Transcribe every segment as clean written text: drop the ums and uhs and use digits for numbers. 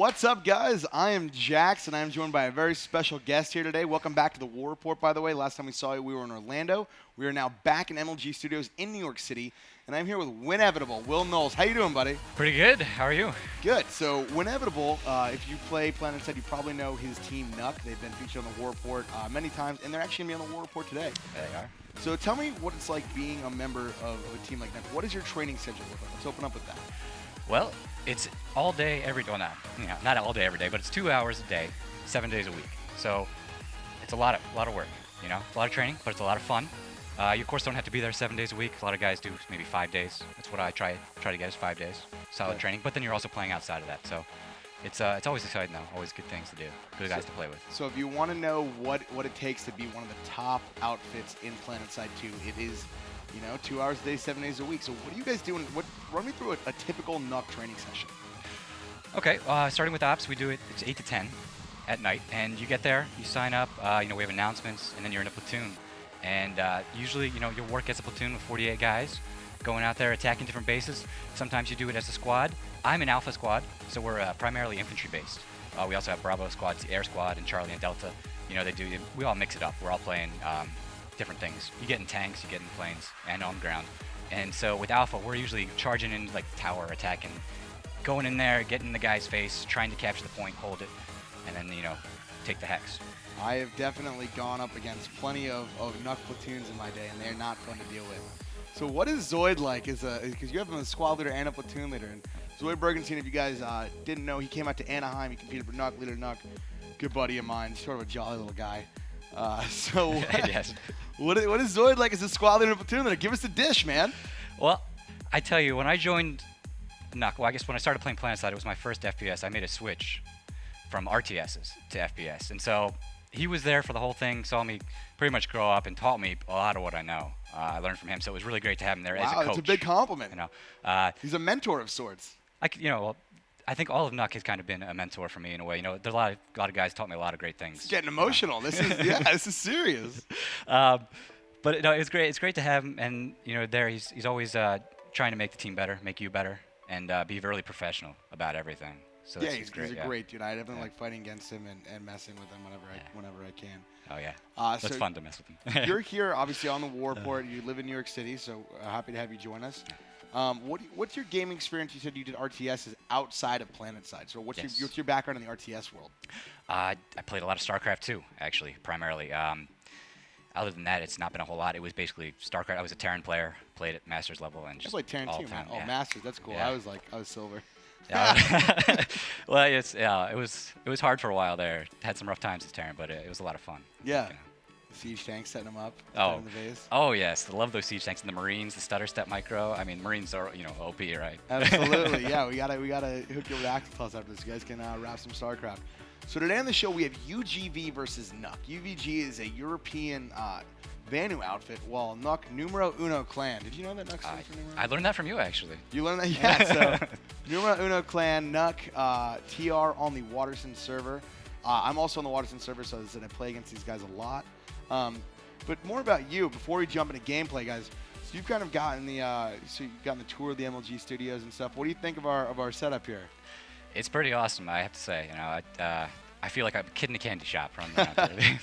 What's up, guys? I am Jax, and I am joined by a very special guest here today. Welcome back to the War Report, by the way. Last time we saw you, we were in Orlando. We are now back in MLG Studios in New York City, and I'm here with Winevitable, Will Knowles. How you doing, buddy? Pretty good. How are you? Good. So, Winevitable, if you play PlanetSide, you probably know his team, Nuck. They've been featured on the War Report many times, and they're actually going to be on the War Report today. They are. So, tell me what it's like being a member of a team like Nuck. What does your training schedule look like? Let's open up with that. Well, it's all day, every day. Well, not all day, every day, but it's 2 hours a day, 7 days a week. So it's a lot of work. You know, it's a lot of training, but it's a lot of fun. You of course don't have to be there 7 days a week. A lot of guys do maybe 5 days. That's what I try to get is 5 days solid training. But then you're also playing outside of that. So it's always exciting though. Always good things to do. Good guys to play with. So if you want to know what it takes to be one of the top outfits in PlanetSide 2, it is, 2 hours a day, 7 days a week. So what are you guys doing? Run me through a typical Nuck training session. Okay, starting with ops, we do it. It's 8 to 10 at night, and you get there, you sign up. We have announcements, and then you're in a platoon. And usually, you work as a platoon with 48 guys, going out there attacking different bases. Sometimes you do it as a squad. I'm an Alpha squad, so we're primarily infantry based. We also have Bravo squads, the Air squad, and Charlie and Delta. We all mix it up. We're all playing different things. You get in tanks, you get in planes, and on the ground. And so with Alpha, we're usually charging in like tower, attacking, going in there, getting in the guy's face, trying to capture the point, hold it, and then, take the hex. I have definitely gone up against plenty of Nuck platoons in my day, and they're not fun to deal with. So what is Zoid like? Because you have him as a squad leader and a platoon leader. And Zoid Bergenstein, if you guys didn't know, he came out to Anaheim. He competed for Nuck, leader Nuck. Good buddy of mine, sort of a jolly little guy. Yes. What is Zoid like as a squad leader and a platoon leader? Give us the dish, man. Well, I tell you, when I joined Nuck, I guess when I started playing PlanetSide, it was my first FPS. I made a switch from RTSs to FPS. And so he was there for the whole thing, saw me pretty much grow up, and taught me a lot of what I know. I learned from him, so it was really great to have him there as a coach. Wow, that's a big compliment. He's a mentor of sorts. I think all of Nuck has kind of been a mentor for me in a way. There's a lot of guys taught me a lot of great things. It's getting emotional. This is serious. But no, it's great. It's great to have him, and there he's always trying to make the team better, make you better, and be really professional about everything. So he's a great dude. I definitely like fighting against him and messing with him whenever I can. Oh yeah, that's fun to mess with him. You're here obviously on the War Report. You live in New York City, so happy to have you join us. What's your gaming experience? You said you did RTSs outside of PlanetSide. So what's your background in the RTS world? I played a lot of StarCraft 2, actually, primarily. Other than that, it's not been a whole lot. It was basically StarCraft. I was a Terran player, played at Masters level, and just like Terran too, man. Oh, Masters, that's cool. Yeah. I was silver. Well, it was hard for a while there. Had some rough times as Terran, but it was a lot of fun. Yeah. Siege tanks, setting them up. Oh. The base. Oh yes, I love those siege tanks and the Marines, the stutter step micro. I mean, Marines are OP, right? Absolutely. Yeah, we gotta hook you over to Axel after this. You guys can wrap some StarCraft. So today on the show we have UGV versus Nuck. UVG is a European Vanu outfit, while Nuck Numero Uno Clan. Did you know that Nuck stands for Numero? I learned that from you actually. You learned that? Yeah. So Numero Uno Clan, Nuck, TR on the Waterson server. I'm also on the Waterson server, so I play against these guys a lot. But more about you before we jump into gameplay, guys. So you've kind of gotten the tour of the MLG studios and stuff. What do you think of our setup here? It's pretty awesome, I have to say. I feel like I'm a kid in a candy shop running around there.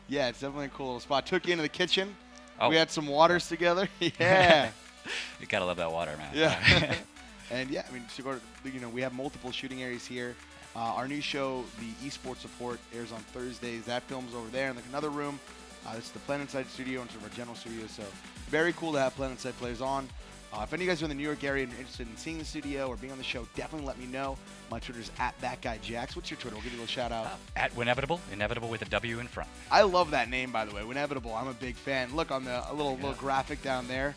Yeah, it's definitely a cool little spot. Took you into the kitchen. Oh. We had some waters together. Yeah. You gotta love that water, man. Yeah. And yeah, we have multiple shooting areas here. Our new show, the Esports Report, airs on Thursdays. That films over there in another room. This is the PlanetSide studio and sort of our general studio. So very cool to have PlanetSide players on. If any of you guys are in the New York area and are interested in seeing the studio or being on the show, definitely let me know. My Twitter's @ThatGuyJax. What's your Twitter? We'll give you a little shout out. @Winevitable. Inevitable with a W in front. I love that name, by the way. Winevitable. I'm a big fan. Look on the little graphic down there.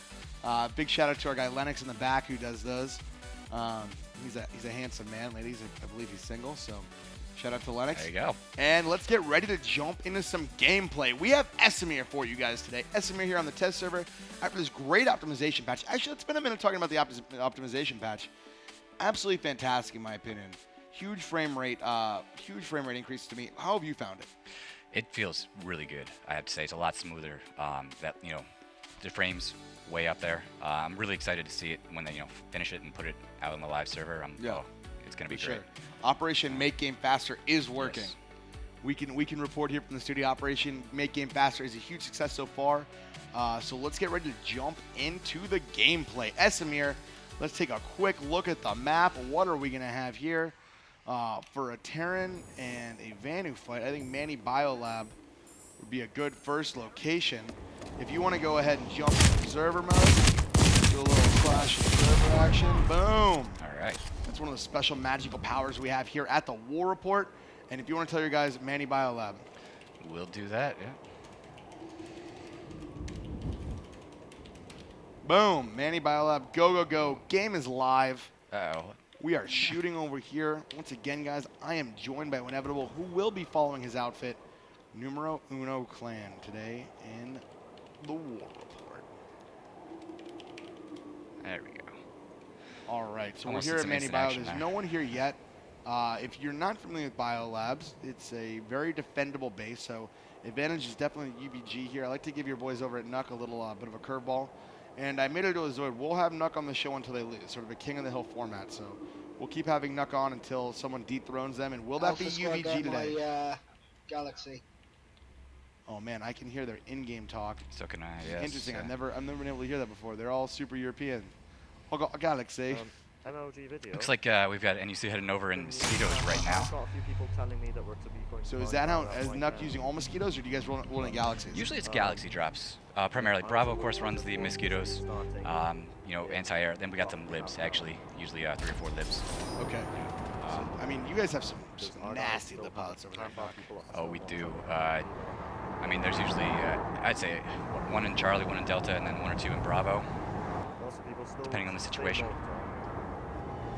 Big shout out to our guy Lennox in the back who does those. He's a handsome man, ladies. I believe he's single, so shout out to Lennox. There you go. And let's get ready to jump into some gameplay. We have Esamir for you guys today. Esamir here on the test server after this great optimization patch. Actually, it's been a minute talking about the optimization patch. Absolutely fantastic in my opinion. Huge frame rate increase to me. How have you found it? It feels really good, I have to say. It's a lot smoother. The frames way up there. I'm really excited to see it when they finish it and put it out on the live server. it's going to be For great. sure. Operation Make Game Faster is working. Yes. We can report here from the studio. Operation Make Game Faster is a huge success so far. So let's get ready to jump into the gameplay. Esamir, let's take a quick look at the map. What are we going to have here? For a Terran and a Vanu fight, I think Manny Biolab would be a good first location. If you want to go ahead and jump into observer mode, do a little flash observer action. Boom. All right. That's one of the special magical powers we have here at the War Report. And if you want to tell your guys, Manny Biolab. We'll do that, yeah. Boom. Manny Biolab, go, go, go. Game is live. Uh-oh. We are shooting over here. Once again, guys, I am joined by Inevitable, who will be following his outfit. Numero Uno Clan today in the War Report. There we go. All right, so Almost we're here at some Manny instant Bio. action There's there. no one here yet. If you're not familiar with Biolabs, it's a very defendable base, so advantage is definitely UBG here. I like to give your boys over at Nuck a little bit of a curveball. And I made it to a Zoid. We'll have Nuck on the show until they lose, sort of a King of the Hill format. So we'll keep having Nuck on until someone dethrones them. And will that Alpha be Squad UVG got today? My, Galaxy. Oh man, I can hear their in-game talk. So can I, yes. Interesting. I've never been able to hear that before. They're all super European. Oh, Galaxy. MLG video. Looks like we've got NUC heading over in mosquitoes right now. I've got a few people telling me that we're to be going So to is that how is Nuck using all mosquitoes, or do you guys roll in Galaxies? Usually it's Galaxy drops. Primarily Bravo, of course, runs the mosquitoes. You know, anti-air. Then we got some libs, actually. Usually 3 or 4 libs. Okay. I mean, you guys have some nasty lib pilots over there. Oh, we do. I mean, there's usually, I'd say, 1 in Charlie, 1 in Delta, and then 1 or 2 in Bravo. Depending on the situation.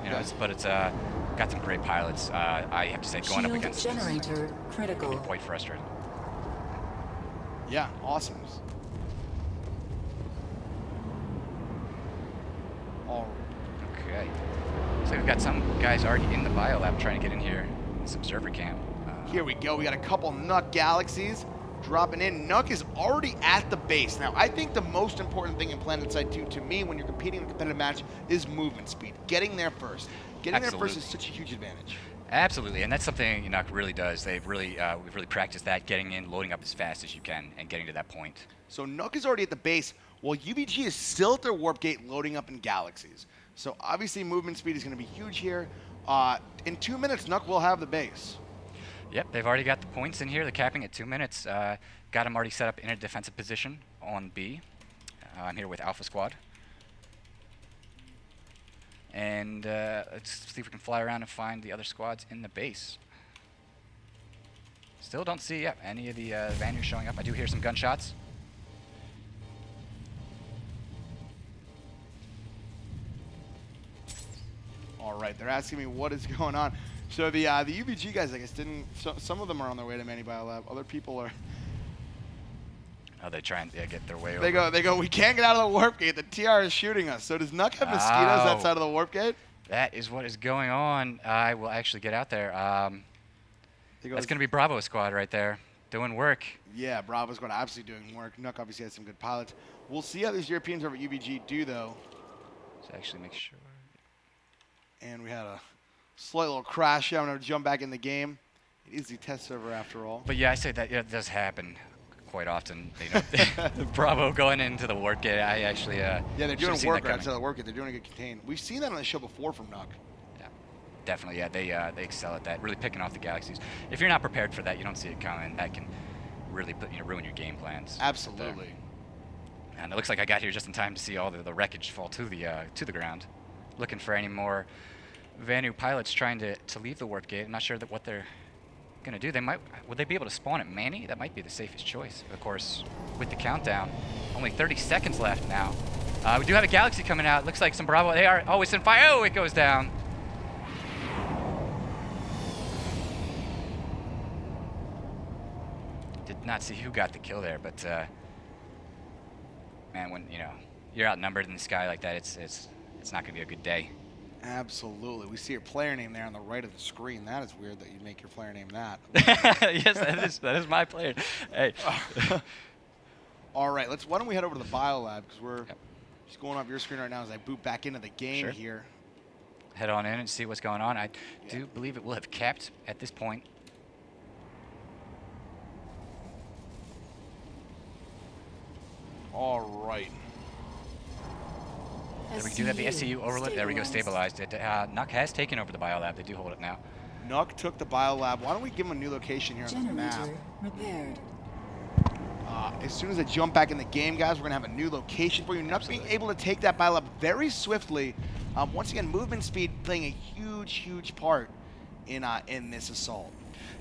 You know, but it's got some great pilots. I have to say, going up against generator critical. can be quite frustrating. Yeah, awesome. All Okay. So we've got some guys already in the Biolab trying to get in here in this observer camp. here we go. We got a couple Nuck Galaxies dropping in. Nuck is already at the base. Now, I think the most important thing in PlanetSide 2 to me when you're competing in a competitive match is movement speed. Getting there first. Getting there first is such a huge advantage. Absolutely, and that's something Nuck really does. We've really practiced that, getting in, loading up as fast as you can, and getting to that point. So Nuck is already at the base, while UVG is still at their warp gate loading up in Galaxies. So obviously movement speed is going to be huge here. In 2 minutes, Nuck will have the base. Yep, they've already got the points in here. They're capping at 2 minutes. Got them already set up in a defensive position on B. I'm here with Alpha Squad. And let's see if we can fly around and find the other squads in the base. Still don't see any of the Vanu showing up. I do hear some gunshots. All right, they're asking me what is going on. So the UVG guys, I guess, didn't. Some of them are on their way to Manny Biolab. Other people are. Oh, they try and get their way over. They go. We can't get out of the warp gate. The TR is shooting us. So does Nuck have mosquitoes outside of the warp gate? That is what is going on. I will actually get out there. That's going to be Bravo Squad right there, doing work. Yeah, Bravo Squad absolutely doing work. Nuck obviously has some good pilots. We'll see how these Europeans over at UVG do, though. Let's actually make sure. And we had a slight little crash here. I'm going to jump back in the game. It is the test server after all. But yeah, I say that it does happen quite often. You know, Bravo going into the warp gate. I actually yeah, they're doing seen work that right outside coming. the warp gate. They're doing a good contain. We've seen that on the show before from Nuck. Yeah, definitely. Yeah, they excel at that. Really picking off the Galaxies. If you're not prepared for that, you don't see it coming. That can really ruin your game plans. Absolutely. And it looks like I got here just in time to see all the wreckage fall to the ground. Looking for any more Vanu pilots trying to leave the warp gate. I'm not sure what they're gonna do. Would they be able to spawn at Manny? That might be the safest choice. Of course, with the countdown, only 30 seconds left now. We do have a Galaxy coming out. Looks like some Bravo. They are always in fire. Oh, it goes down. Did not see who got the kill there, but man, when you're outnumbered in the sky like that, it's not gonna be a good day. Absolutely. We see your player name there on the right of the screen. That is weird that you make your player name that. Yes, that is my player. Hey. All right, why don't we head over to the Biolab, because we're just going off your screen right now as I boot back into the game here. head on in and see what's going on. I do believe it will have capped at this point. All right. There we do have the SCU overload. There we go, stabilized it. Nuck has taken over the Biolab. They do hold it now. Nuck took the Biolab. Why don't we give him a new location here on the map? Generator repaired. As soon as I jump back in the game, guys, we're going to have a new location for you. Nuck being able to take that Biolab very swiftly. Once again, movement speed playing a huge, huge part in this assault.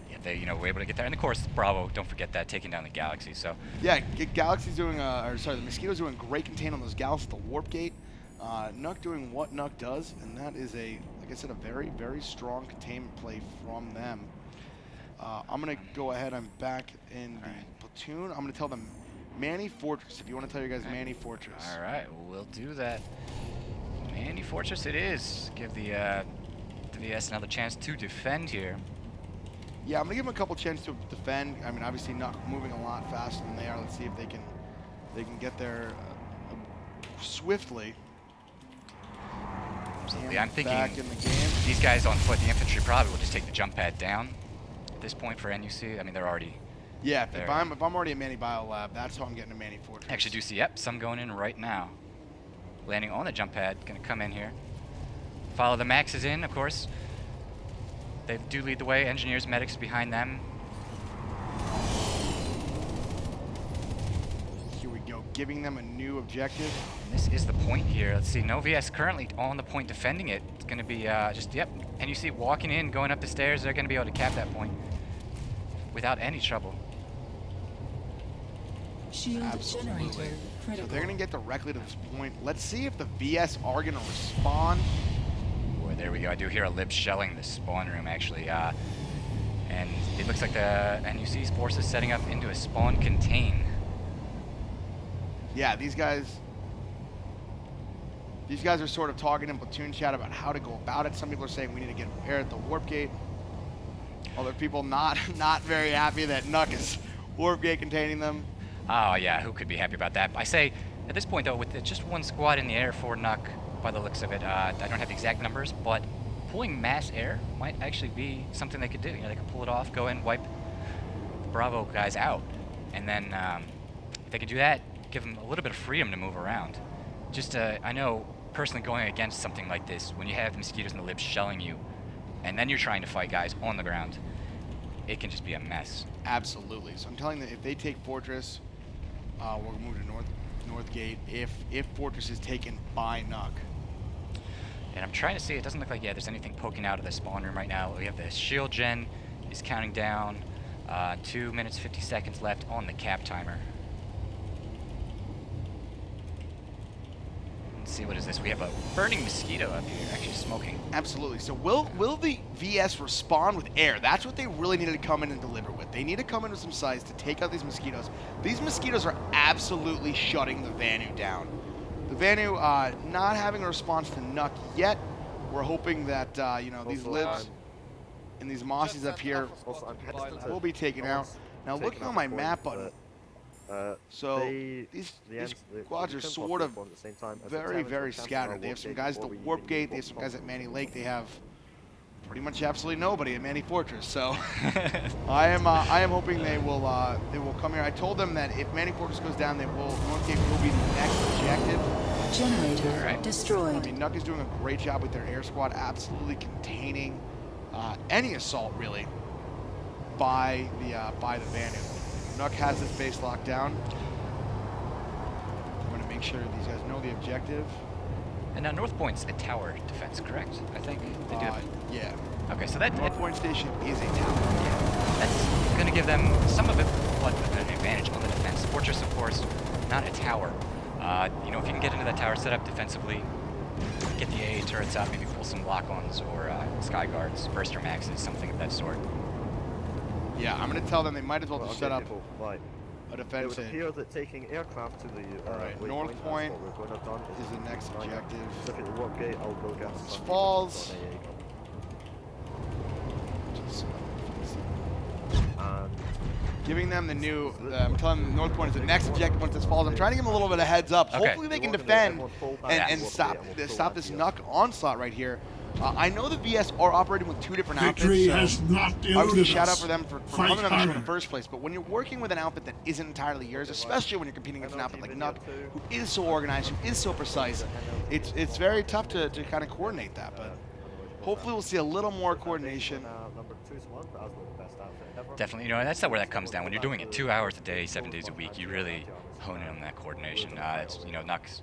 Yeah, they were able to get there. And of course, Bravo, don't forget that, taking down the Galaxy. So yeah, Galaxy's doing, the Mosquito's doing great contain on those Galaxies at the warp gate. Nuck doing what Nuck does, and that is like I said, a very, very strong containment play from them. I'm going to go ahead. I'm back in the platoon. I'm going to tell them Manny Fortress. If you want to tell your guys Manny Fortress. All right, we'll do that. Manny Fortress it is. Give the VS another chance to defend here. Yeah, I'm going to give them a couple chances to defend. I mean, obviously Nuck moving a lot faster than they are. Let's see if they can get there swiftly. Absolutely. I'm thinking back in the game. These guys on foot, the infantry probably will just take the jump pad down at this point for NUC. I mean, they're already Yeah, there. if I'm already at Manny Biolab, that's how I'm getting to Manny Fortress. Actually do see, yep, some going in right now. Landing on the jump pad, gonna come in here. Follow the Maxes in, of course. They do lead the way, engineers, medics behind them. Here we go, giving them a new objective. And this is the point here. Let's see, no VS currently on the point defending it. It's gonna be and you see walking in, going up the stairs, they're gonna be able to cap that point without any trouble. Shield Absolutely. generator So critical. they're going to get directly to this point. Let's see if the VS are going to respond. Boy, there we go. I do hear a lib shelling the spawn room, actually. And it looks like the NUC's force is setting up into a spawn contain. Yeah, these guys are sort of talking in platoon chat about how to go about it. Some people are saying we need to get prepared at the warp gate. Other people not very happy that Nuck is warp gate containing them. Oh, yeah, who could be happy about that? I say, at this point, though, with just one squad in the air for Nuck, by the looks of it, I don't have the exact numbers, but pulling mass air might actually be something they could do. They could pull it off, go in, wipe the Bravo guys out, and then if they could do that, give them a little bit of freedom to move around. Just, I know, personally going against something like this, when you have the Mosquitoes and the libs shelling you, and then you're trying to fight guys on the ground, it can just be a mess. Absolutely. So I'm telling them if they take Fortress, we'll move to North Gate if Fortress is taken by Nuck. And I'm trying to see, it doesn't look like, there's anything poking out of the spawn room right now. We have the shield gen is counting down. 2 minutes, 50 seconds left on the cap timer. Let's see, what is this? We have a burning mosquito up here, actually smoking. Absolutely. So will the VS respond with air? That's what they really needed to come in and deliver with. They need to come in with some size to take out these mosquitoes. These mosquitoes are absolutely shutting the Vanu down. The Vanu not having a response to Nuck yet. We're hoping that these Also, libs and these mossies up here Also, I'm hesitant to- will be taken out. Now taken looking out on my the map point, button, but, so they- these the squads are can sort possibly of form at the same time as very, the very Talons scattered. They have some guys at the before warp we gate. even They have some warp guys at bomb. Manny Lake. They have pretty much absolutely nobody at Manny Fortress. So I am hoping they will come here. I told them that if Manny Fortress goes down, Northgate will be the next objective. Generator Alright. I destroyed. mean, Nuck is doing a great job with their air squad, absolutely containing any assault really by the Vanu. Nuck has this base locked down. I'm going to make sure these guys know the objective. And now North Point's a tower defense, correct? I think they do. Yeah. Okay, so that North Point Station is a tower. that's going to give them some of it, an advantage on the defense. Fortress, of course, not a tower. If you can get into that tower, set up defensively, get the AA turrets out, maybe pull some lock-ons or sky guards, burster maxes, something of that sort. Yeah, I'm going to tell them they might as well Well, just okay, set up people, right. a It defense would appear that taking aircraft to the Alright, waypoint North as Point what we're going to have done is the next right. objective. Look at the warp gate, I'll go get some Falls. And Giving them the new, I'm telling them North Point is the next objective once this falls. I'm trying to give them a little bit of heads up. Okay. Hopefully they can We want to defend everyone fall back and to warp stop gate and we'll stop pull this back Nuck onslaught right here. I know the VS are operating with 2 different Victory outfits. has not Obviously, eluded shout out us. for them for Fight coming on the show in the harder. first place. But when you're working with an outfit that isn't entirely yours, especially when you're competing against an outfit like Nuck, who is so organized, who is so precise, it's very tough to kind of coordinate that. But hopefully we'll see a little more coordination. Definitely, you know, that's where that comes down. When you're doing it 2 hours a day, 7 days a week, you really hone in on that coordination. It's, you know, Nuck's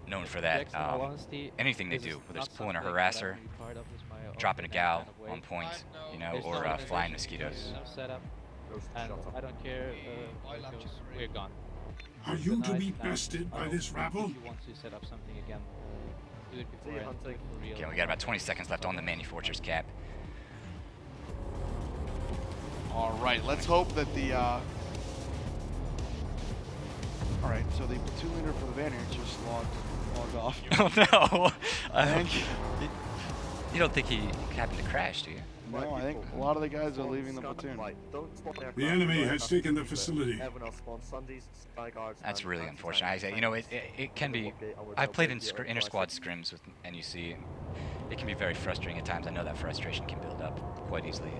known for that. Anything they do, whether it's pulling a harasser, dropping a gal on point, you know, or flying mosquitoes. And I don't care because we're gone. Are you to be bested by this rabble? If you want to set up something again, do it before and do it for real. Okay, we got about 20 seconds left on the Manufacturer's cap. All right, let's hope that the. All right, so the platoon leader for the Vanner just logged off. Oh no! Thank you. You don't think he happened to crash, do you? No, I think a lot of the guys are leaving the platoon. The enemy has taken the facility. That's really unfortunate. I say, you know, it can be. I've played in inter-squad scrims with NUC. It can be very frustrating at times. I know that frustration can build up quite easily.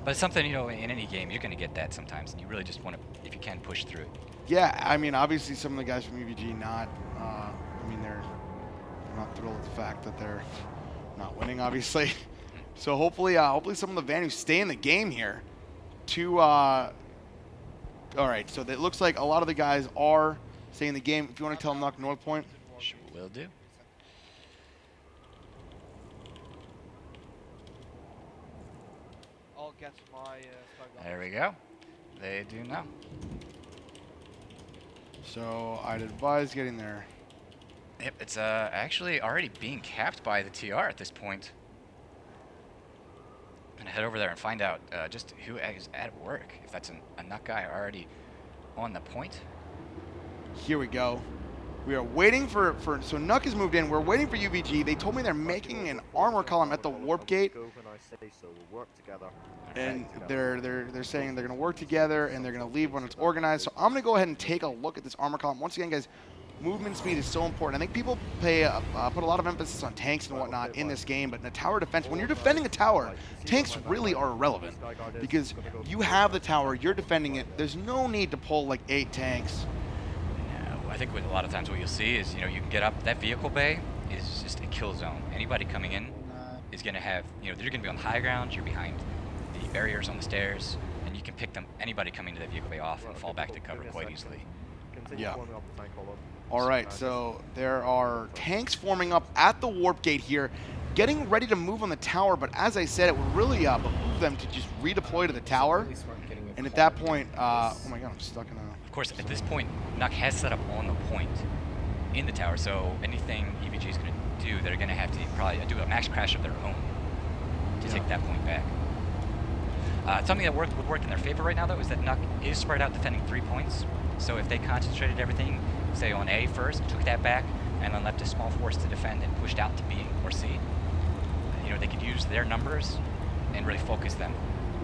But it's something, you know, in any game, you're going to get that sometimes, and you really just want to, if you can, push through it. Yeah, I mean, obviously some of the guys from UVG not. I mean, they're not thrilled with the fact that they're not winning, obviously. So hopefully some of the Vanus stay in the game here. All right, so it looks like a lot of the guys are staying in the game. If you want to tell them Knock North Point. Sure will do. I'll get my There we go. They do now. So I'd advise getting there. Yep, it's actually already being capped by the TR at this point. I'm gonna head over there and find out just who is at work. If that's a Nuck guy already on the point. Here we go. We are waiting for so Nuck has moved in. We're waiting for UVG. They told me they're making an armor column at the warp gate. And they're saying they're going to work together and they're going to leave when it's organized. So I'm going to go ahead and take a look at this armor column. Once again, guys, movement speed is so important. I think people put a lot of emphasis on tanks and whatnot in this game, but in a tower defense, when you're defending a tower, tanks really are irrelevant because you have the tower, you're defending it. There's no need to pull like 8 tanks. No, I think with a lot of times what you'll see is, you know, you can get up. That vehicle bay is just a kill zone. Anybody coming in is going to have, you know, they're going to be on high ground. You're behind the barriers on the stairs, and you can pick them. Anybody coming to the vehicle bay off and fall back to cover quite easily. Yeah. All right, so there are tanks forming up at the warp gate here, getting ready to move on the tower, but as I said, it would really behoove them to just redeploy to the tower. And at that point, oh my god, I'm stuck in a... Of course, at this point, Nuck has set up on the point in the tower, so anything EVG is going to do, they're going to have to probably do a max crash of their own to take that point back. Something that would work in their favor right now, though, is that Nuck is spread out defending 3 points. So if they concentrated everything, say on A first, took that back, and then left a small force to defend and pushed out to B or C, you know, they could use their numbers and really focus them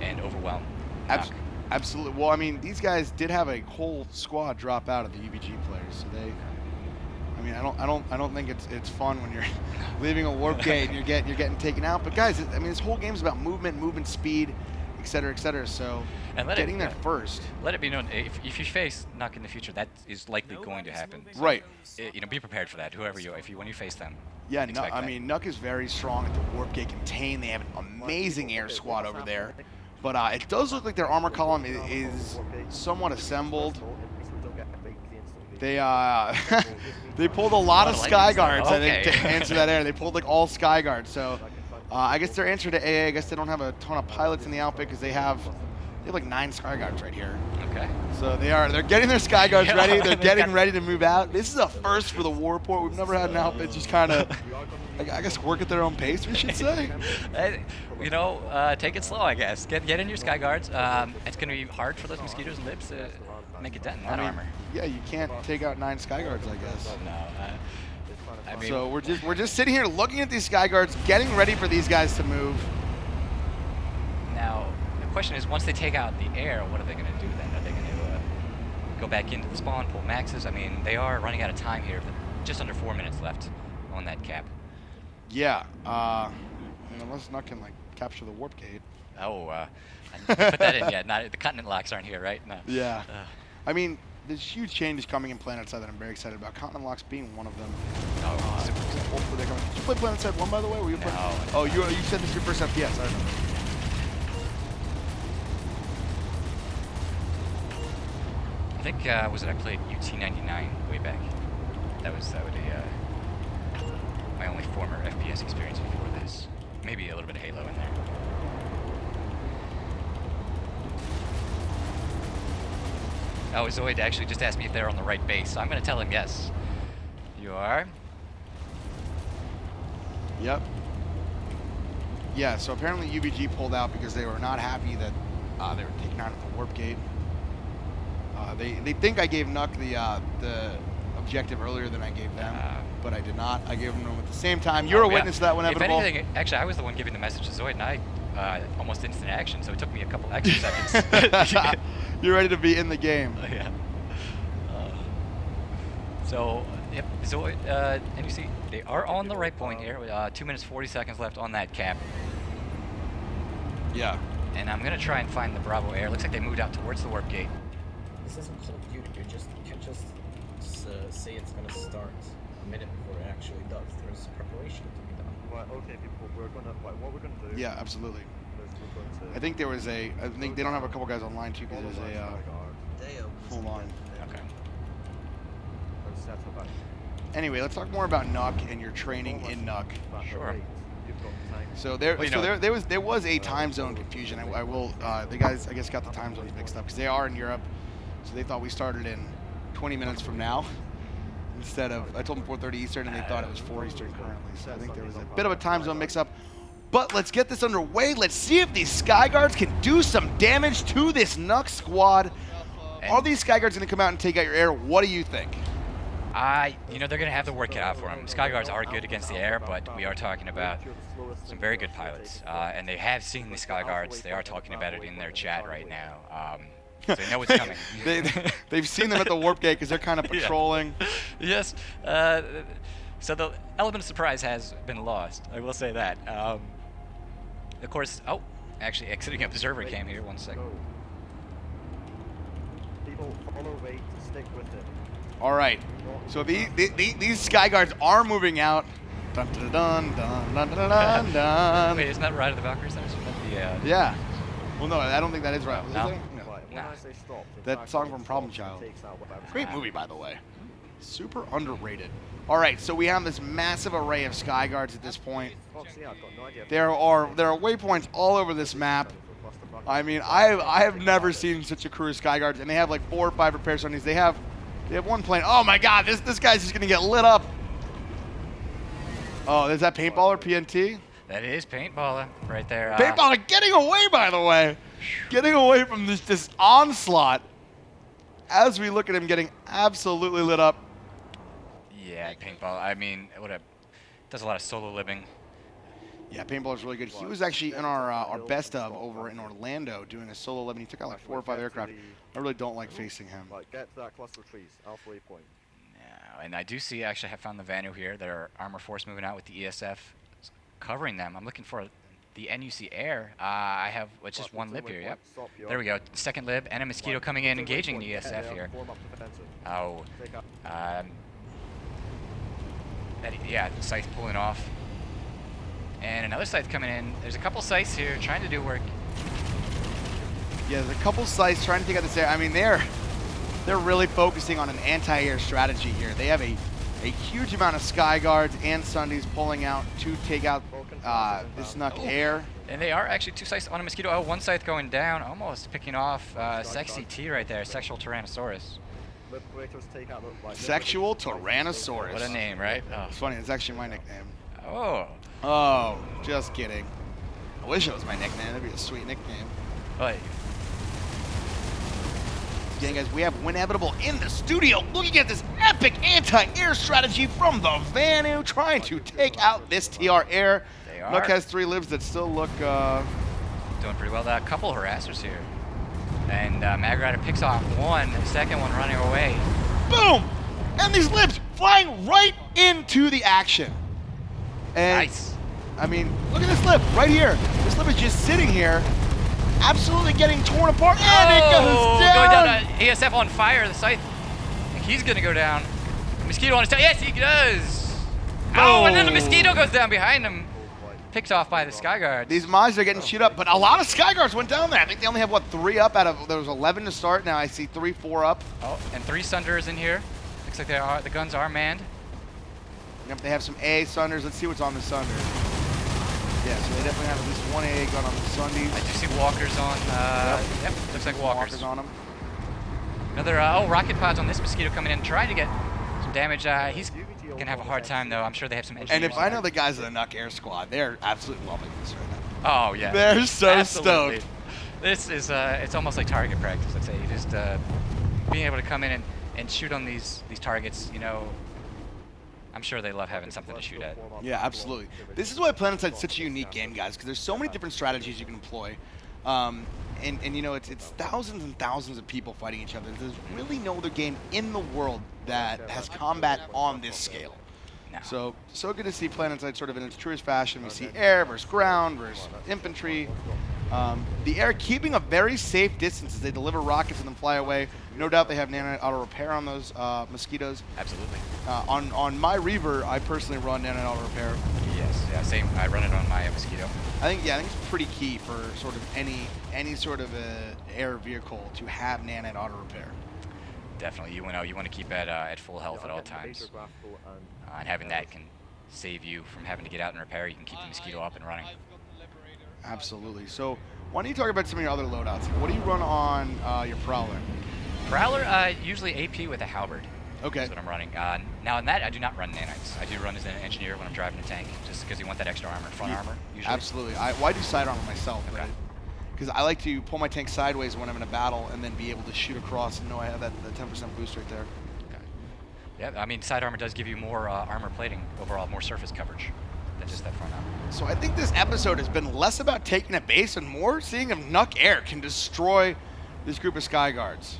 and overwhelm Nuck. Absolutely. Well, I mean, these guys did have a whole squad drop out of the UVG players, so they. I mean, I don't think it's fun when you're leaving a warp gate and you're getting taken out. But guys, I mean, this whole game is about movement speed, et cetera, et cetera. So and getting there first. Let it be known, if you face Nuck in the future, that is likely going to happen. So, right. You know, be prepared for that. Whoever when you face them. Yeah, I mean, Nuck is very strong at the warp gate contain. They have an amazing air squad over there. But it does look like their armor column is somewhat assembled. They they pulled a lot of sky guards, I think, to answer that air. They pulled like all sky guards. So I guess their answer to AA, I guess they don't have a ton of pilots in the outfit because they have like 9 sky guards right here. Okay. So they're getting their sky guards ready. They're getting ready to move out. This is a first for the warport. We've never had an outfit just kind of, I guess, work at their own pace, we should say. You know, take it slow, I guess. Get in your sky guards. It's going to be hard for those mosquitoes and lips to make a dent in that armor. Yeah, you can't take out 9 sky guards, I guess. No. I mean, so we're just sitting here looking at these sky guards, getting ready for these guys to move. Now, the question is, once they take out the air, what are they going to do then? Are they going to go back into the spawn, pull maxes? I mean, they are running out of time here. Just under 4 minutes left on that cap. Yeah. I mean, unless Nuck can like capture the warp gate. Oh, I didn't put that in yet. Not, the continent locks aren't here, right? No. Yeah. I mean, there's huge changes coming in PlanetSide that I'm very excited about. Continent locks being one of them. Oh, super Hopefully they're coming. Did you play PlanetSide 1, by the way? Were you playing? No. Oh, you said this is your first FPS. I remember. I think was it I played UT99 way back. That was my only former FPS experience before this. Maybe a little bit of Halo in there. Oh, Zoid actually just asked me if they're on the right base, so I'm going to tell him yes. You are? Yep. Yeah, so apparently UVG pulled out because they were not happy that they were taken out at the warp gate. They think I gave Nuck the objective earlier than I gave them, but I did not. I gave them at the same time. You're a witness to that one, inevitable. If anything, actually, I was the one giving the message to Zoid, and I almost instant action, so it took me a couple extra seconds. You're ready to be in the game. Yeah. So, yep, Zoid, and you see, they are on the right point here. 2 minutes 40 seconds left on that cap. Yeah. And I'm going to try and find the Bravo Air. Looks like they moved out towards the warp gate. This isn't Call of Duty. You can't just say it's gonna start a minute before it actually does. There's preparation to be done. Right, okay, people, what we're gonna do. Yeah, absolutely. Is we're going to I think there was I think they don't have a couple guys online too because there's full on. Okay. Anyway, let's talk more about Nuck and your training in Nuck. Sure. So there was a time zone confusion. I will the guys I guess got the time zones mixed up because they are in Europe, so they thought we started in 20 minutes from now instead of I told them 4:30 Eastern and they thought it was 4 Eastern currently. So I think there was a bit of a time zone mix up. But let's get this underway. Let's see if these Skyguards can do some damage to this Nuck squad. Are these Skyguards going to come out and take out your air? What do you think? You know, they're going to have to work it out for them. Skyguards are good against the air, but we are talking about some very good pilots. And they have seen the Skyguards. They are talking about it in their chat right now. So they know what's coming. They've seen them at the warp gate because they're kind of patrolling. Yeah. Yes. So the element of surprise has been lost. I will say that. Of course, actually exiting observer came here. 1 second. People follow rate, stick with it. All right. So these Skyguards are moving out. Dun dun dun dun dun dun dun dun. Wait, isn't that Ride of the Valkyries? Yeah. Well, no, I don't think that is right. No. Is it? When I say stop, That song from Problem Child. Great movie, by the way. Super underrated. All right, so we have this massive array of Skyguards at this point. There are waypoints all over this map. I mean, I have never seen such a crew of Skyguards, and they have like 4 or 5 repair zones. They have one plane. Oh my God, this guy's just gonna get lit up. Oh, is that paintball or PNT? That is Paintballer right there. Paintballer getting away, by the way. Getting away from this onslaught as we look at him getting absolutely lit up. Yeah, Paintball. I mean, does a lot of solo living. Yeah, Paintballer's really good. He was actually in our best of over in Orlando doing a solo 11. He took out like 4 or 5 aircraft. I really don't like facing him. Get that cluster trees, alpha waypoint. Yeah, and I do see, actually, I have found the Vanu here. There are Armor Force moving out with the ESF covering them. I'm looking for the NUC Air. I have just 1 lib here, yep. There we go. 2nd lib, and a Mosquito coming in, engaging the ESF here. Oh. Yeah, Scythe pulling off. And another Scythe coming in. There's a couple Scythes here trying to do work. Yeah, there's a couple Scythes trying to take out this air. I mean, they're really focusing on an anti-air strategy here. They have a huge amount of Skyguards and Sundays pulling out to take out this Nuck air. And they are actually 2 Scythes on a Mosquito. Oh, 1 Scythe going down, almost picking off Sexy T right there, Sexual Tyrannosaurus. Sexual Tyrannosaurus. What a name, right? Oh. It's funny, it's actually my nickname. Oh, just kidding. I wish it was my nickname. That'd be a sweet nickname. But again, guys, we have Winevitable in the studio looking at this epic anti-air strategy from the Vanu, trying to take out this TR Air. Nuck has 3 libs that still look doing pretty well. A couple harassers here. And Magrider picks off 1, the second one running away. Boom! And these libs flying right into the action. And Nice. I mean, look at this lip right here. This lip is just sitting here, absolutely getting torn apart, and it goes down. Going down. ESF on fire. The scythe. I think he's gonna go down. Mosquito on his tail. Yes, he does. Oh, and then the mosquito goes down behind him. Picked off by the Skyguards. These mods are getting shoot up, but a lot of Skyguards went down there. I think they only have, what, 3 up out of, there was 11 to start. Now I see 3, 4 up. Oh, and 3 Sunders in here. Looks like the guns are manned. Yep, they have some A Sunders. Let's see what's on the Sunder. Yeah, so they definitely have at least 1 AA gun on the Sundies. I do see walkers on. Yep, looks like walkers. on them. Another, rocket pods on this mosquito coming in, trying to get some damage. He's gonna have a hard time though. I'm sure they have some engineers. And if I know the guys in the Nuck Air Squad, they're absolutely loving this right now. Oh yeah. They're so Absolutely. stoked. This is, it's almost like target practice. I'd say you just being able to come in and shoot on these targets. You know, I'm sure they love having something to shoot at. Yeah, absolutely. This is why PlanetSide's such a unique game, guys, because there's so many different strategies you can employ. And you know, it's thousands and thousands of people fighting each other. There's really no other game in the world that has combat on this scale. No. So good to see PlanetSide sort of in its truest fashion. We see air versus ground versus infantry. The air keeping a very safe distance as they deliver rockets and then fly away. No doubt they have nanite auto repair on those mosquitoes. Absolutely. On my Reaver, I personally run nanite auto repair. Yes, yeah, same. I run it on my mosquito. I think it's pretty key for sort of any sort of air vehicle to have nanite auto repair. Definitely, you want to keep at full health at all times, and having that can save you from having to get out and repair. You can keep the mosquito up and running. Absolutely. So why don't you talk about some of your other loadouts? What do you run on your Prowler? Prowler, usually AP with a halberd. Okay. That's what I'm running. Now on that, I do not run nanites. I do run as an engineer when I'm driving a tank, just because you want that extra armor, front armor, usually. Absolutely. I do side armor myself. Okay. Because I like to pull my tank sideways when I'm in a battle and then be able to shoot across and know I have that 10% boost right there. Okay. Yeah, I mean, side armor does give you more armor plating overall, more surface coverage than just that front armor. So I think this episode has been less about taking a base and more seeing if Nuck Air can destroy this group of Skyguards.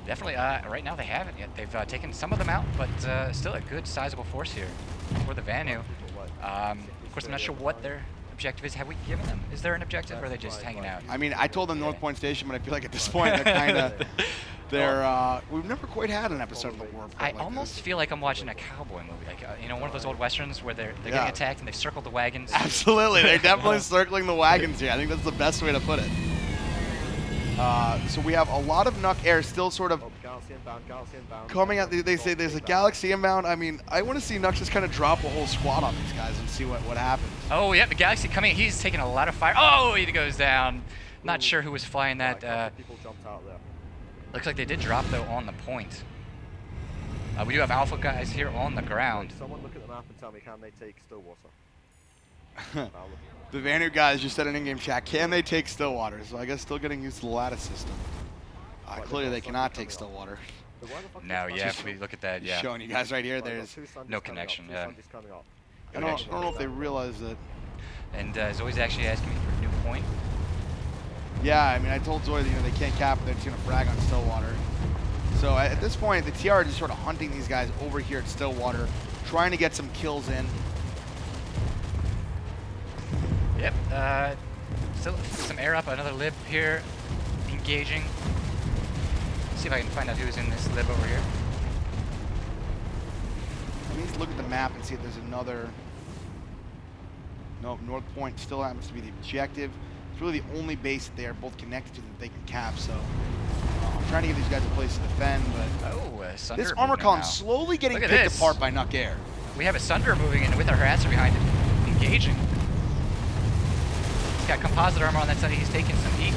Definitely. Right now they haven't yet. They've taken some of them out, but still a good sizable force here for the Vanu. Of course, I'm not sure what their objective is. Have we given them? Is there an objective, or are they just hanging out? I mean, I told them North Point Station, but I feel like at this point they're kind of, we've never quite had an episode of the war. I almost feel like I'm watching a cowboy movie, like you know, one of those old westerns where they're getting attacked and they've circled the wagons. Absolutely, they're definitely circling the wagons here. I think that's the best way to put it. So we have a lot of Nuck Air still sort of coming out. They say there's a Galaxy inbound. I mean, I want to see Nuck just kind of drop a whole squad on these guys and see what happens. Oh, yeah, the Galaxy coming. He's taking a lot of fire. Oh, he goes down. Not sure who was flying that. Looks like they did drop, though, on the point. We do have Alpha guys here on the ground. Someone look at the map and tell me, can they take Stillwater? The Vanu guys just said in in-game chat, can they take Stillwater? So I guess still getting used to the lattice system. Clearly they cannot take Stillwater. No, yeah, if we look at that, yeah. Showing you guys right here, there's no connection, yeah. I don't know if they realize that. And Zoe's actually asking me for a new point. Yeah, I mean, I told Zoe that, you know, they can't cap, they're just going to frag on Stillwater. So at this point, the TR is just sort of hunting these guys over here at Stillwater, trying to get some kills in. Yep, still some air up, another lib here, engaging. Let's see if I can find out who's in this lib over here. I need to look at the map and see if there's another. Nope, North Point still happens to be the objective. It's really the only base that they are both connected to that they can cap, so I'm trying to give these guys a place to defend, but Sunder this armor column slowly getting picked apart by Nuck Air. We have a Sunder moving in with our harasser behind him, engaging. He's got composite armor on that side. He's taking some heat.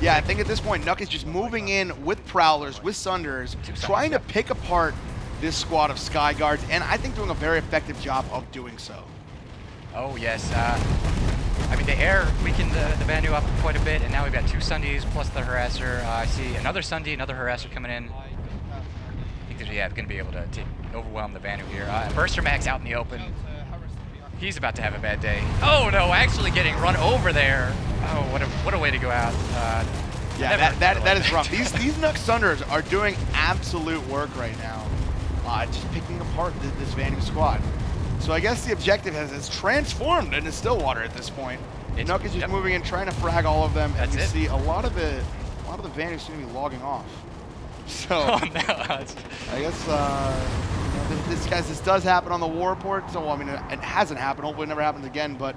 Yeah, I think at this point, Nuck is just moving in with Prowlers, with Sunders, trying to pick apart this squad of Skyguards, and I think doing a very effective job of doing so. Oh, yes. I mean, the air weakened the Vanu up quite a bit, and now we've got 2 Sundies plus the harasser. I see another Sundie, another harasser coming in. I think they're going to be able to overwhelm the Vanu here. Burster Max out in the open. He's about to have a bad day. Oh no, actually getting run over there. Oh, what a way to go out. Yeah, that is rough. These Nuck Sunders are doing absolute work right now. just picking apart this Vanu squad. So I guess the objective has transformed into Stillwater at this point. Nuck is just moving in, trying to frag all of them, and you see a lot of the Vanus seem to be logging off. So Oh, no. I guess this does happen on the war report. So I mean, it hasn't happened. Hopefully, it never happens again. But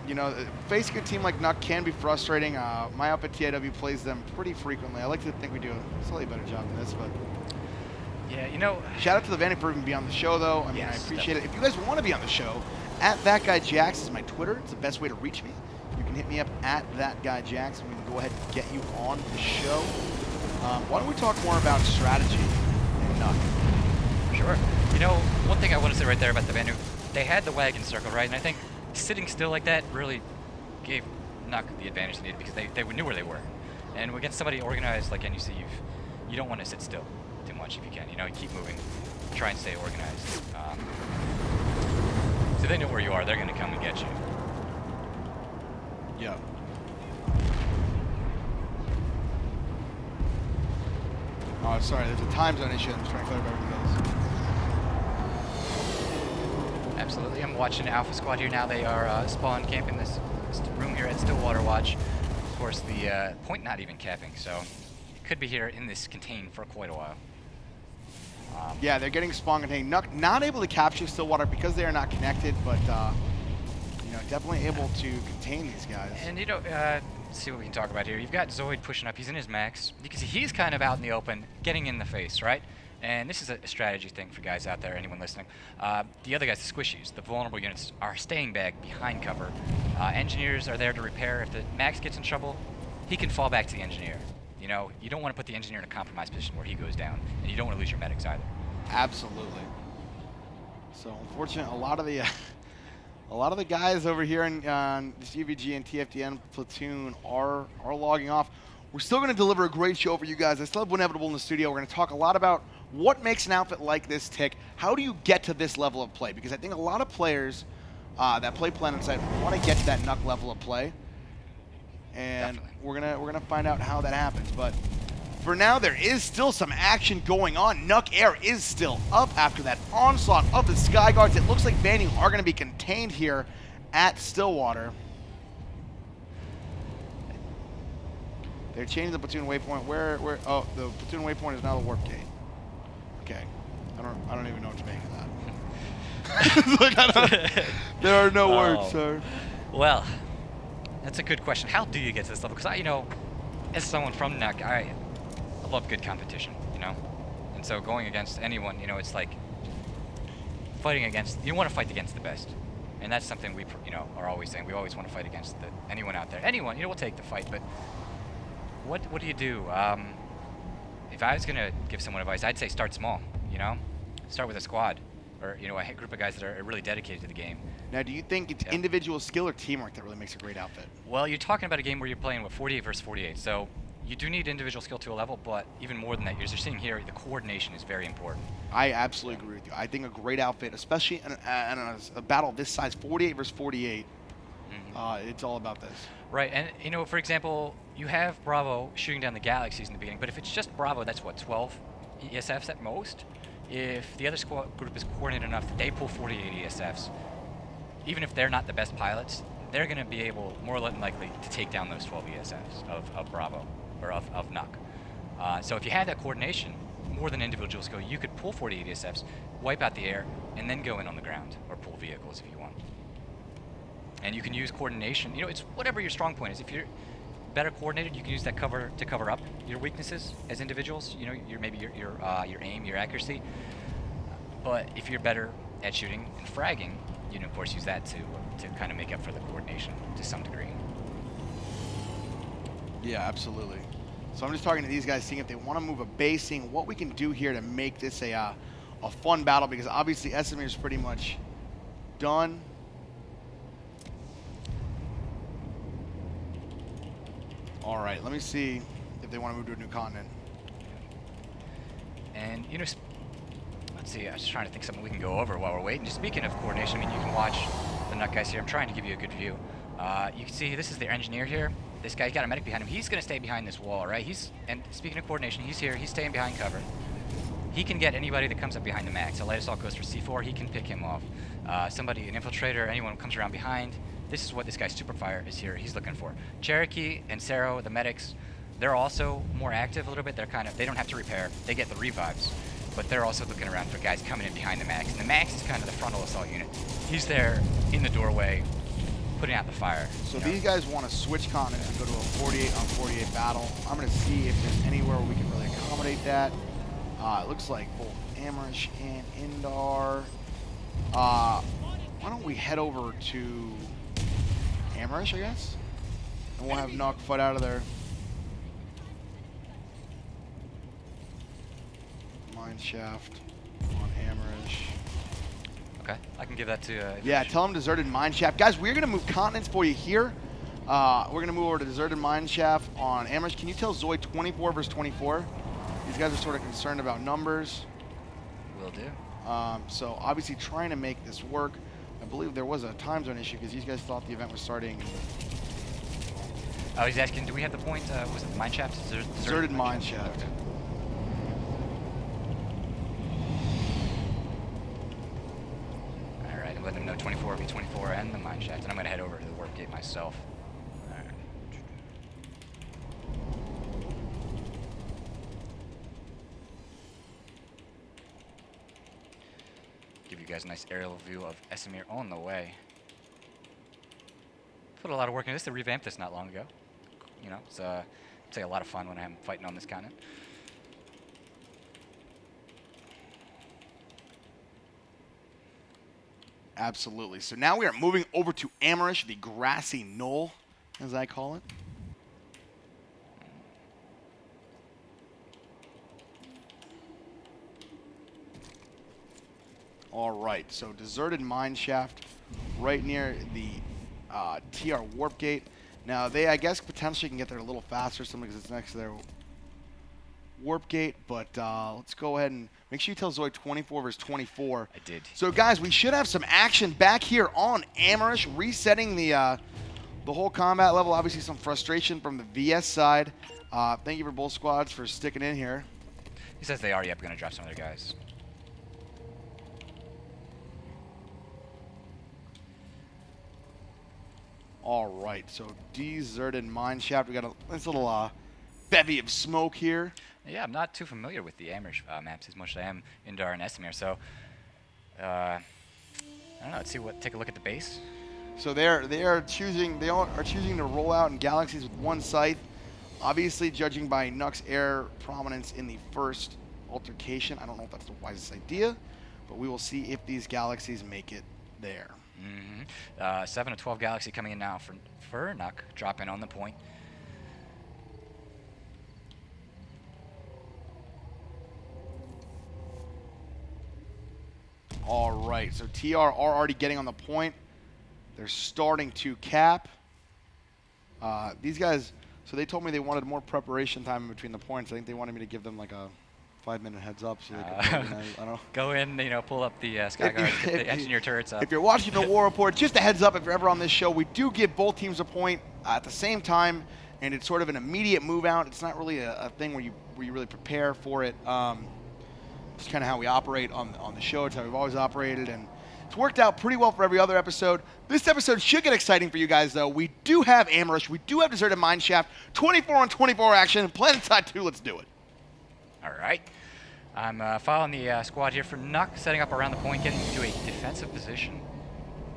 you know, facing a team like Nuck can be frustrating. My outfit TIW plays them pretty frequently. I like to think we do a slightly better job than this, but. Yeah, you know. Shout out to the Vanny for even being on the show, though. I mean, I appreciate it. If you guys want to be on the show, @ThatGuyJax is my Twitter. It's the best way to reach me. You can hit me up @ThatGuyJax, and we can go ahead and get you on the show. Why don't we talk more about strategy and Nuck? Sure. You know, one thing I want to say right there about the Vanu, they had the wagon circle, right? And I think sitting still like that really gave Nuck the advantage they needed because they knew where they were. And against somebody organized like NUC, you don't want to sit still too much if you can. You know, you keep moving, try and stay organized. So they know where you are. They're going to come and get you. Yeah. Oh, sorry. There's a time zone issue. I'm just trying to clarify everything else. Absolutely. I'm watching Alpha Squad here now. They are spawn camping this room here at Stillwater Watch. Of course, the point not even capping, so it could be here in this contain for quite a while. Yeah, they're getting spawn contained. Not able to capture Stillwater because they are not connected, but you know, definitely able to contain these guys. And you know, let's see what we can talk about here. You've got Zoid pushing up. He's in his max. You can see he's kind of out in the open, getting in the face, right? And this is a strategy thing for guys out there, anyone listening. The other guys, the squishies, the vulnerable units, are staying back behind cover. Engineers are there to repair. If the max gets in trouble, he can fall back to the engineer. You know, you don't want to put the engineer in a compromised position where he goes down, and you don't want to lose your medics either. Absolutely. So unfortunately, a lot of the guys over here in this UVG and TFDN platoon are logging off. We're still going to deliver a great show for you guys. I still have Inevitable in the studio. We're going to talk a lot about what makes an outfit like this tick. How do you get to this level of play? Because I think a lot of players that play PlanetSide want to get to that Nuck level of play, and we're gonna find out how that happens. But for now, there is still some action going on. Nuck Air is still up after that onslaught of the Sky Guards. It looks like Vanny are going to be contained here at Stillwater. They're changing the platoon waypoint. Where? Oh, the platoon waypoint is now the warp gate. Okay, I don't even know what to make of that. There are no words, sir. Well, that's a good question. How do you get to this level? Because you know, as someone from Nuck, I love good competition, you know? And so going against anyone, you know, it's like fighting against, you want to fight against the best. And that's something we, you know, are always saying. We always want to fight against anyone out there. Anyone, you know, we'll take the fight, but what do you do? If I was going to give someone advice, I'd say start small, you know? Start with a squad or, you know, a group of guys that are really dedicated to the game. Now, do you think it's individual skill or teamwork that really makes a great outfit? Well, you're talking about a game where you're playing with 48 versus 48, so you do need individual skill to a level, but even more than that, as you're seeing here, the coordination is very important. I absolutely agree with you. I think a great outfit, especially in a battle this size, 48 versus 48, it's all about this. Right, and you know, for example, you have Bravo shooting down the galaxies in the beginning, but if it's just Bravo, that's what, 12 ESFs at most? If the other squad group is coordinated enough that they pull 48 ESFs, even if they're not the best pilots, they're going to be able, more than likely, to take down those 12 ESFs of Bravo, or of Nuck. So if you had that coordination, more than individual skill, you could pull 48 ESFs, wipe out the air, and then go in on the ground, or pull vehicles if you want. And you can use coordination, you know, it's whatever your strong point is. If you're better coordinated, you can use that cover to cover up your weaknesses as individuals, you know, maybe your aim, your accuracy. But if you're better at shooting and fragging, you can of course use that to kind of make up for the coordination to some degree. Yeah, absolutely. So I'm just talking to these guys, seeing if they want to move a base, seeing what we can do here to make this a fun battle, because obviously Esamir is pretty much done. All right, let me see if they want to move to a new continent. And, you know, let's see, I was trying to think something we can go over while we're waiting. Just speaking of coordination, I mean, you can watch the Nuck guys here. I'm trying to give you a good view. You can see this is their engineer here. This guy's got a medic behind him. He's going to stay behind this wall, right? And speaking of coordination, he's here. He's staying behind cover. he can get anybody that comes up behind the max. Light Assault goes for C4, he can pick him off. Somebody, an infiltrator, anyone who comes around behind, this is what this guy Superfire is here, he's looking for. Cherokee and Sero, the medics, they're also more active a little bit. They don't have to repair, they get the revives. But they're also looking around for guys coming in behind the max. And the max is kind of the frontal assault unit. He's there in the doorway, putting out the fire. So these guys want to switch continents and go to a 48 on 48 battle. I'm going to see if there's anywhere where we can really accommodate that. It looks like both Amerish and Indar. Why don't we head over to Amerish, I guess? And we'll have Nuck fight out of there. Mine shaft on Amerish. Okay, I can give that to... Yeah, tell him deserted mine shaft. Guys, we're going to move continents for you here. We're going to move over to deserted mine shaft on Amerish. Can you tell Zoe 24 versus 24? These guys are sort of concerned about numbers. Will do. So obviously trying to make this work. I believe there was a time zone issue because these guys thought the event was starting. Oh, he's asking, do we have the point? Was it mine shaft? Deserted mine shaft. Okay. Alright, I'm letting him know 24 v 24 and the mine shaft, and I'm going to head over to the warp gate myself. Alright. Give you guys a nice aerial view of Esamir on the way. Put a lot of work into this to revamp this not long ago. You know, it's a lot of fun when I'm fighting on this continent. Absolutely. So now we are moving over to Amerish, the grassy knoll, as I call it. All right, so deserted mine shaft right near the TR warp gate. Now they, I guess, potentially can get there a little faster simply because it's next to their warp gate, but let's go ahead and make sure you tell Zoe 24 versus 24. I did. So guys, we should have some action back here on Amerish, resetting the whole combat level. Obviously some frustration from the VS side. Thank you for both squads for sticking in here. He says they are, yep, going to drop some other guys. All right, so deserted mine shaft. We got a nice little bevy of smoke here. Yeah, I'm not too familiar with the Amerish maps as much as I am Indar and Esamir, so I don't know. Let's see take a look at the base. So they are choosing to roll out in galaxies with one scythe. Obviously, judging by Nuck's air prominence in the first altercation, I don't know if that's the wisest idea, but we will see if these galaxies make it there. 7 of 12 Galaxy coming in now for Nuck, dropping on the point. All right, so TR are already getting on the point. They're starting to cap. These guys, so they told me they wanted more preparation time in between the points. I think they wanted me to give them like a 5-minute heads up so they could organize. I don't know. Go in, pull up the Sky Guard, get the engineer turrets up. If you're watching the War Report, just a heads up, if you're ever on this show, we do give both teams a point at the same time, and it's sort of an immediate move out. It's not really a thing where you really prepare for it. It's kind of how we operate on the show. It's how we've always operated, and it's worked out pretty well for every other episode. This episode should get exciting for you guys, though. We do have Amerish. We do have Deserted Mine Shaft. 24 on 24 action. PlanetSide 2, let's do it. All right. I'm following the squad here for Nuck, setting up around the point, getting into a defensive position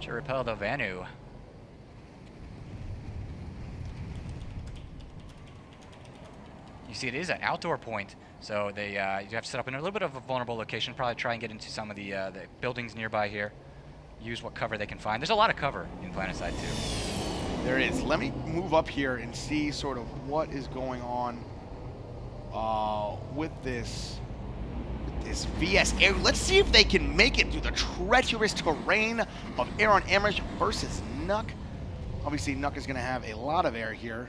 to repel the Vanu. You see, it is an outdoor point, so they you have to set up in a little bit of a vulnerable location, probably try and get into some of the buildings nearby here, use what cover they can find. There's a lot of cover in PlanetSide 2. There is. Let me move up here and see sort of what is going on with this VS air. Let's see if they can make it through the treacherous terrain of air on Amerish versus Nuck. Obviously, Nuck is going to have a lot of air here.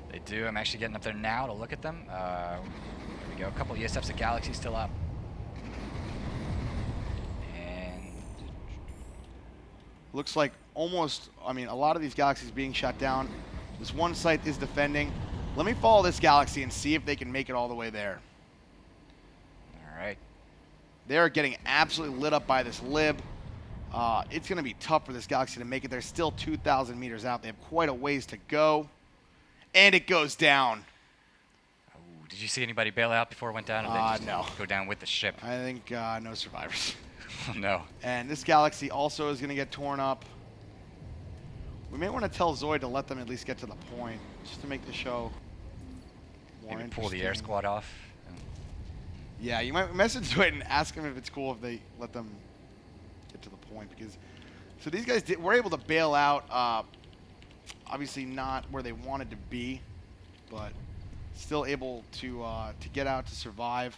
They do. I'm actually getting up there now to look at them. There we go. A couple ESFs of Galaxy still up. And looks like almost, I mean, a lot of these galaxies being shut down. This one site is defending. Let me follow this galaxy and see if they can make it all the way there. All right. They're getting absolutely lit up by this lib. It's going to be tough for this Galaxy to make it. They're still 2,000 meters out. They have quite a ways to go. And it goes down. Oh, did you see anybody bail out before it went down? Or they just No. go down with the ship? I think no survivors. No. And this Galaxy also is going to get torn up. We may want to tell Zoid to let them at least get to the point, just to make the show more Maybe interesting. pull the air squad off. Yeah, you might message Zoid and ask him if it's cool if they let them get to the point, because so these guys were able to bail out. Obviously not where they wanted to be, but still able to get out to survive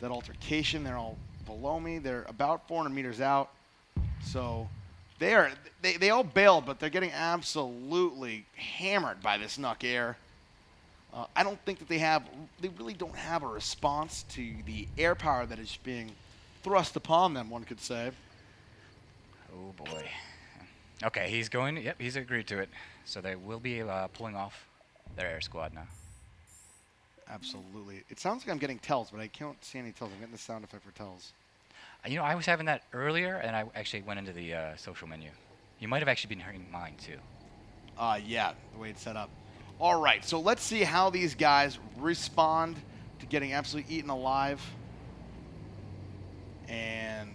that altercation. They're all below me. They're about 400 meters out, so they all bailed, but they're getting absolutely hammered by this Nuck air. I don't think that they really don't have a response to the air power that is being thrust upon them, one could say. Oh boy. Okay, he's going. Yep, he's agreed to it. So they will be pulling off their air squad now. Absolutely. It sounds like I'm getting tells, but I can't see any tells. I'm getting the sound effect for tells. You know, I was having that earlier, and I actually went into the social menu. You might have actually been hearing mine too. Yeah, the way it's set up. All right, so let's see how these guys respond to getting absolutely eaten alive. And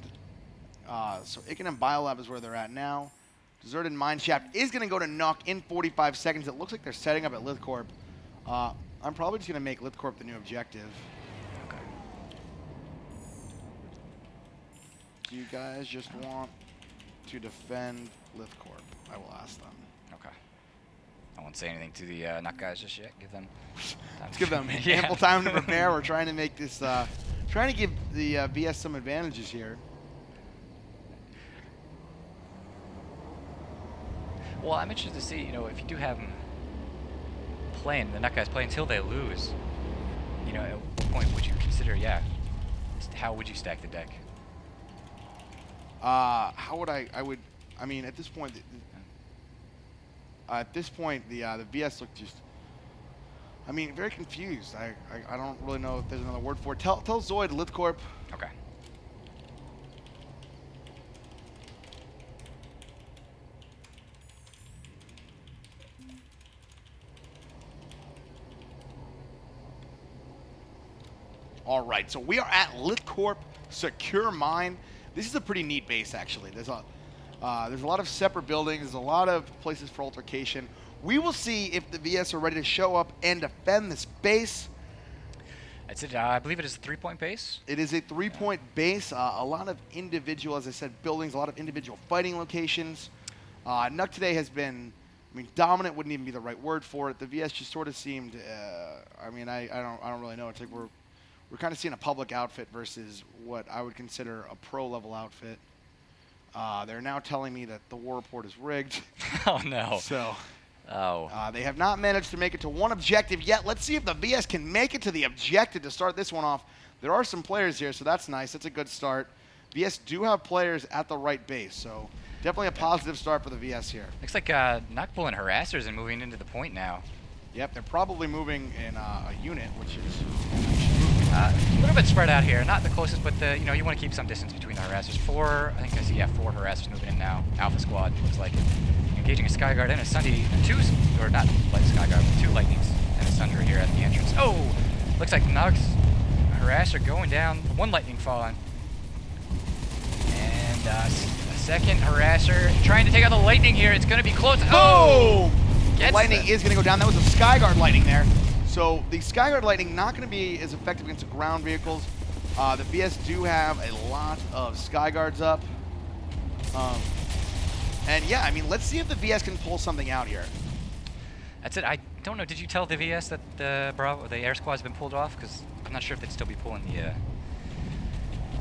so Iken and Biolab is where they're at now. Deserted Mineshaft is going to go to Nuck in 45 seconds. It looks like they're setting up at Lithcorp. I'm probably just going to make Lithcorp the new objective. Okay. Do you guys just want to defend Lithcorp? I will ask them. Okay. I won't say anything to the Nuck guys just yet. Give them time. Let's give them Yeah. ample time to prepare. We're trying to make this, trying to give the VS some advantages here. Well, I'm interested to see, you know, if you do have them playing, the Nuck guys play until they lose, you know, at what point would you consider, how would you stack the deck? How would I would, I mean, at this point, the VS look just, I mean, very confused. I don't really know if there's another word for it. Tell Zoid, Lithcorp. Okay. All right, so we are at Lithcorp Secure Mine. This is a pretty neat base, actually. There's a lot of separate buildings. There's a lot of places for altercation. We will see if the VS are ready to show up and defend this base. That's it. I believe it is a 3-point base. It is a 3-point base. A lot of individual, as I said, buildings. A lot of individual fighting locations. Nuck today has been, I mean, dominant wouldn't even be the right word for it. The VS just sort of seemed. I mean, I don't really know. It's like we're kind of seeing a public outfit versus what I would consider a pro-level outfit. They're now telling me that the war report is rigged. Oh, no. So Oh. they have not managed to make it to one objective yet. Let's see if the VS can make it to the objective to start this one off. There are some players here, so that's nice. That's a good start. VS do have players at the right base, so definitely a positive start for the VS here. Looks like Nuck pulling harassers and moving into the point now. Yep, they're probably moving in a unit, which is A little bit spread out here, not the closest, but you know, you want to keep some distance between the harassers. Four harassers moving in now. Alpha squad looks like engaging a Skyguard and a Sunday, or not like Skyguard, but 2 lightnings and a Sunder here at the entrance. Oh, looks like Nuck's harasser going down. 1 lightning falling, and a second harasser trying to take out the lightning here. It's going to be close. Oh, the lightning is going to go down. That was a Skyguard lightning there. So the Skyguard lightning not going to be as effective against the ground vehicles. The VS do have a lot of Skyguards up. And yeah, I mean, let's see if the VS can pull something out here. That's it. I don't know. Did you tell the VS that the air squad's been pulled off? Because I'm not sure if they'd still be pulling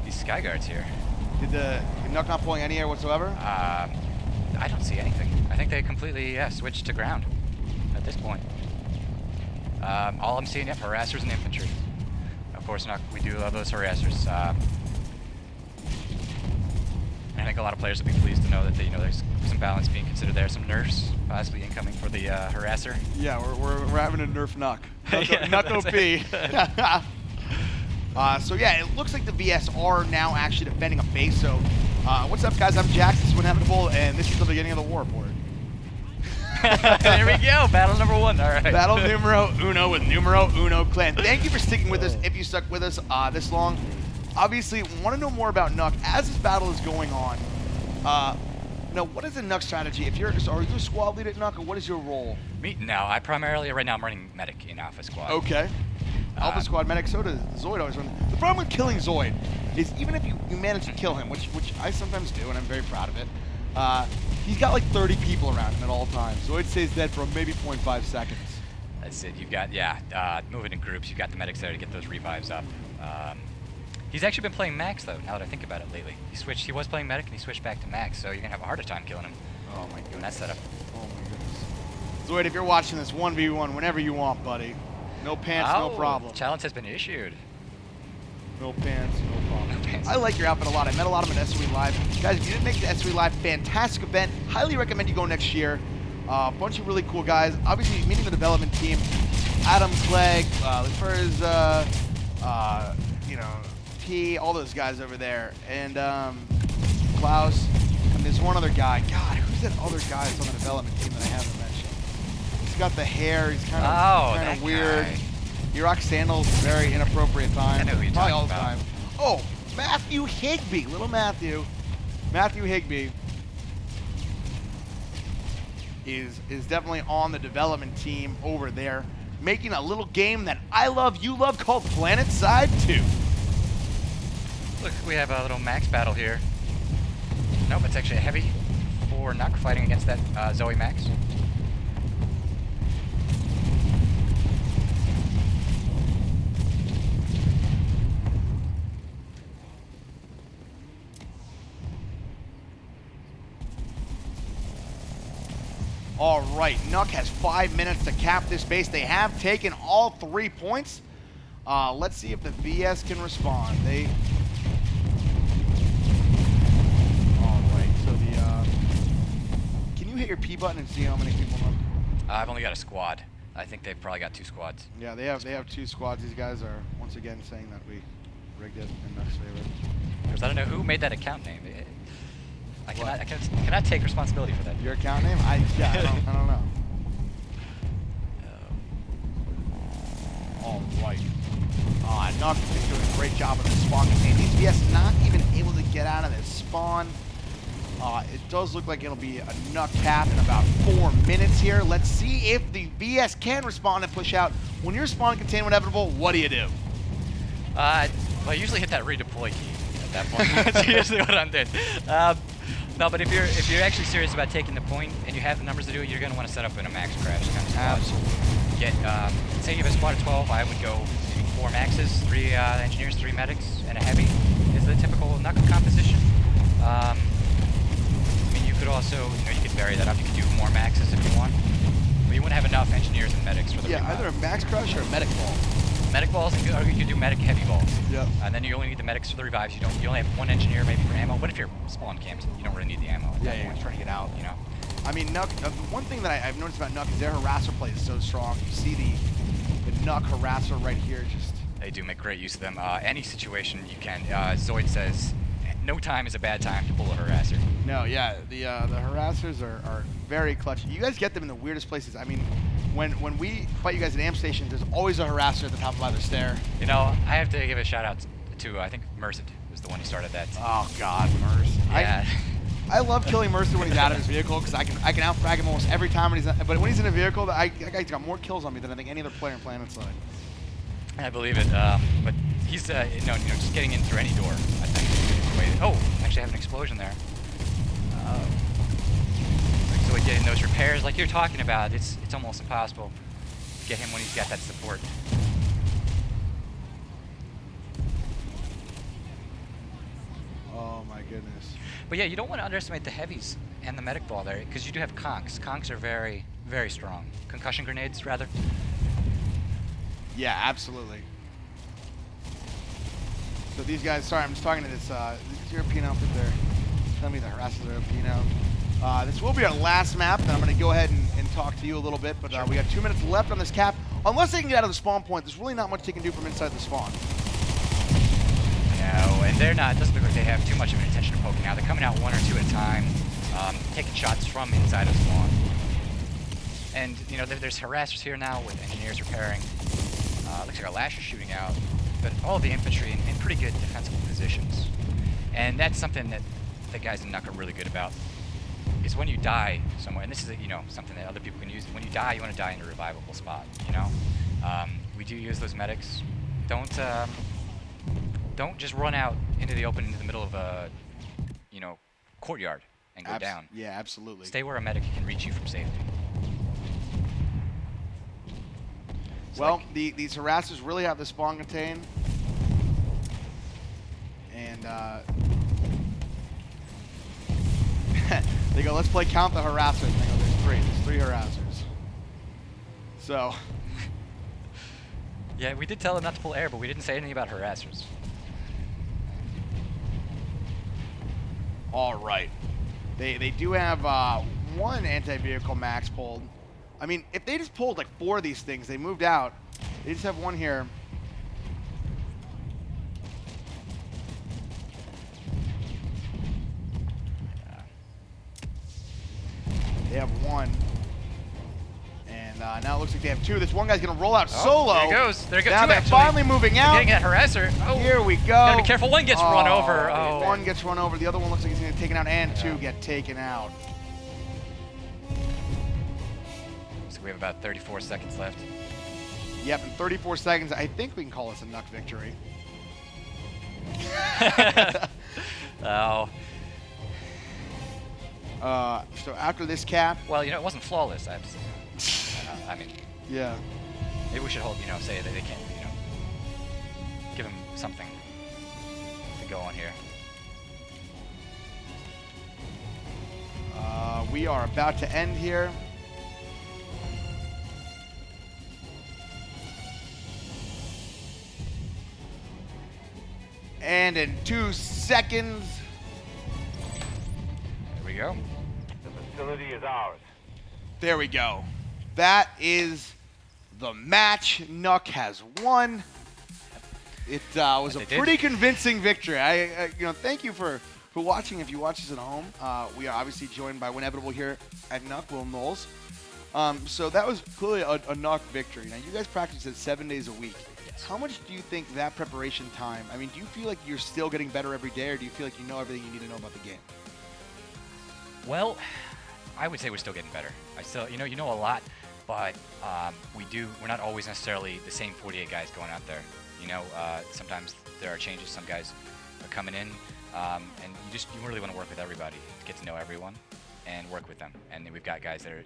these Skyguards here. Did Nuck not pulling any air whatsoever? I don't see anything. I think they completely switched to ground at this point. All I'm seeing, harassers and infantry. Of course, we do love those harassers. I think a lot of players will be pleased to know that there's some balance being considered there. Some nerfs possibly incoming for the harasser. Yeah, we're having a nerf Nuck. Nuck OP. So yeah, it looks like the VS are now actually defending a base. So what's up, guys? I'm Jax. This is Inevitable, and this is the beginning of the war report. There we go. Battle number 1. All right. Battle numero uno with numero uno clan. Thank you for sticking with us. If you stuck with us this long, obviously want to know more about Nuck as this battle is going on. Now, what is the Nuck strategy? If are you a squad lead at Nuck, or what is your role? Me? No, right now I'm running medic in Alpha Squad. Okay. Alpha Squad medic, so does Zoid always run. The problem with killing Zoid is even if you manage to kill him, which I sometimes do, and I'm very proud of it, he's got like 30 people around him at all times. Zoid stays dead for maybe 0.5 seconds. That's it. You've got, moving in groups. You've got the medics there to get those revives up. He's actually been playing Max, though, now that I think about it lately. He was playing medic, and he switched back to Max, so you're going to have a harder time killing him. Oh, my goodness. In that setup. Oh, my goodness. Zoid, if you're watching this, 1v1 whenever you want, buddy. No pants, no problem. Challenge has been issued. No pants, no problem. No pants. I like your outfit a lot. I met a lot of them at SOE Live. Guys, if you didn't make the SOE Live, fantastic event. Highly recommend you go next year. A bunch of really cool guys. Obviously, meeting the development team. Adam Clegg, Lithcorp, T, all those guys over there. And Klaus. And there's one other guy. God, who's that other guy that's on the development team that I haven't mentioned? He's got the hair. He's kind of weird. Guy. He rocks sandals very inappropriate time. I know who you're Probably talking all the about. time. Oh, Matthew Higbee, little Matthew. Matthew Higbee is definitely on the development team over there, making a little game that I love, you love, called Planet Side 2. Look, we have a little Max battle here. Nope, it's actually a heavy for Nuck fighting against that Zoe Max. All right, Nuck has 5 minutes to cap this base. They have taken all 3 points. Let's see if the VS can respond. All right, so can you hit your P button and see how many people left? I've only got a squad. I think they've probably got 2 squads. Yeah, they have 2 squads. These guys are once again saying that we rigged it in Nuck's favor. Because I don't know who made that account name. I cannot take responsibility for that. Your account name? I don't know. All right. Nuck is doing a great job of the spawn containment. These VS not even able to get out of this spawn. It does look like it'll be a Nuck cap in about 4 minutes here. Let's see if the VS can respond and push out. When you're spawn containment inevitable, what do you do? Well, I usually hit that redeploy key at that point. That's usually what I'm doing. No, but if you're actually serious about taking the point and you have the numbers to do it, you're going to want to set up in a max crash kind of squad. Absolutely. Get, say you have a squad of 12, I would go maybe 4 maxes, 3 engineers, 3 medics, and a heavy is the typical Nuck composition. I mean, you could also, you could vary that up. You could do more maxes if you want. But you wouldn't have enough engineers and medics for the revive. Either a max crush or a medic ball. Medic balls, or you could do medic heavy balls. Yeah. And then you only need the medics for the revives. You only have 1 engineer maybe for ammo. What if you're spawn camped? You don't really need the ammo. Yeah, you're trying to get out. You know. I mean, Nuck. The one thing that I've noticed about Nuck is their harasser play is so strong. You see the Nuck harasser right here, just. They do make great use of them. Any situation you can. Zoid says, no time is a bad time to pull a harasser. No, yeah, the harassers are very clutch. You guys get them in the weirdest places. I mean, when we fight you guys at amp stations, there's always a harasser at the top of either stair. You know, I have to give a shout out to I think Merced was the one who started that. Oh God, Merce. Yeah. I love killing Mercer when he's out of his vehicle because I can outfrag him almost every time. But when he's in a vehicle, that guy's got more kills on me than I think any other player in PlanetSide. I believe it. But he's just getting in through any door. I think. Oh, actually have an explosion there. So getting those repairs like you're talking about, it's almost impossible to get him when he's got that support. Oh my goodness. But yeah, you don't want to underestimate the heavies and the medic ball there, because you do have conks. Conks are very, very strong. Concussion grenades, rather. Yeah, absolutely. So these guys, sorry, I'm just talking to this European outfit there. Tell me the harassers are European out. This will be our last map, and I'm going to go ahead and talk to you a little bit, but we got 2 minutes left on this cap. Unless they can get out of the spawn point, there's really not much they can do from inside the spawn. No, and they're not. It doesn't look like they have too much of an intention of poking out. They're coming out 1 or 2 at a time, taking shots from inside of spawn. And you know, there's harassers here now with engineers repairing. Looks like our Lash is shooting out, but all the infantry in pretty good defensible positions. And that's something that the guys in NUC are really good about. Is when you die somewhere, and this is something that other people can use. When you die, you want to die in a revivable spot. You know, we do use those medics. Don't just run out into the open, into the middle of a courtyard and go down. Yeah, absolutely. Stay where a medic can reach you from safety. Well, these harassers really have the spawn contain, and they go, let's play count the harassers. And they go, there's 3 harassers. So. Yeah, we did tell them not to pull air, but we didn't say anything about harassers. All right. They do have 1 anti-vehicle max pulled. I mean, if they just pulled like 4 of these things, they moved out. They just have 1 here. They have 1. And now it looks like they have 2. This one guy's going to roll out solo. There he goes. There goes now 2 they're actually. finally moving out. Getting that harasser. Oh. Here we go. Gotta be careful. 1 gets run over. Oh. 1 gets run over. The other one looks like he's going to get taken out, and 2 get taken out. So we have about 34 seconds left. Yep, in 34 seconds, I think we can call this a NUC victory. Oh. So after this cap. Well, it wasn't flawless. I mean. Yeah. Maybe we should say that they can't, give them something to go on here. We are about to end here. And in 2 seconds. There we go. The facility is ours. There we go. That is the match. NUC has won. It was a pretty convincing victory. Thank you for watching. If you watch this at home, we are obviously joined by Inevitable here at NUC, Will Knowles. So that was clearly a NUC victory. Now, you guys practice it 7 days a week. How much do you think that preparation time, do you feel like you're still getting better every day, or do you feel like you know everything you need to know about the game? Well, I would say we're still getting better. I still, you know a lot, but we're not always necessarily the same 48 guys going out there. Sometimes there are changes. Some guys are coming in, and you really want to work with everybody, get to know everyone, and work with them. And then we've got guys that are,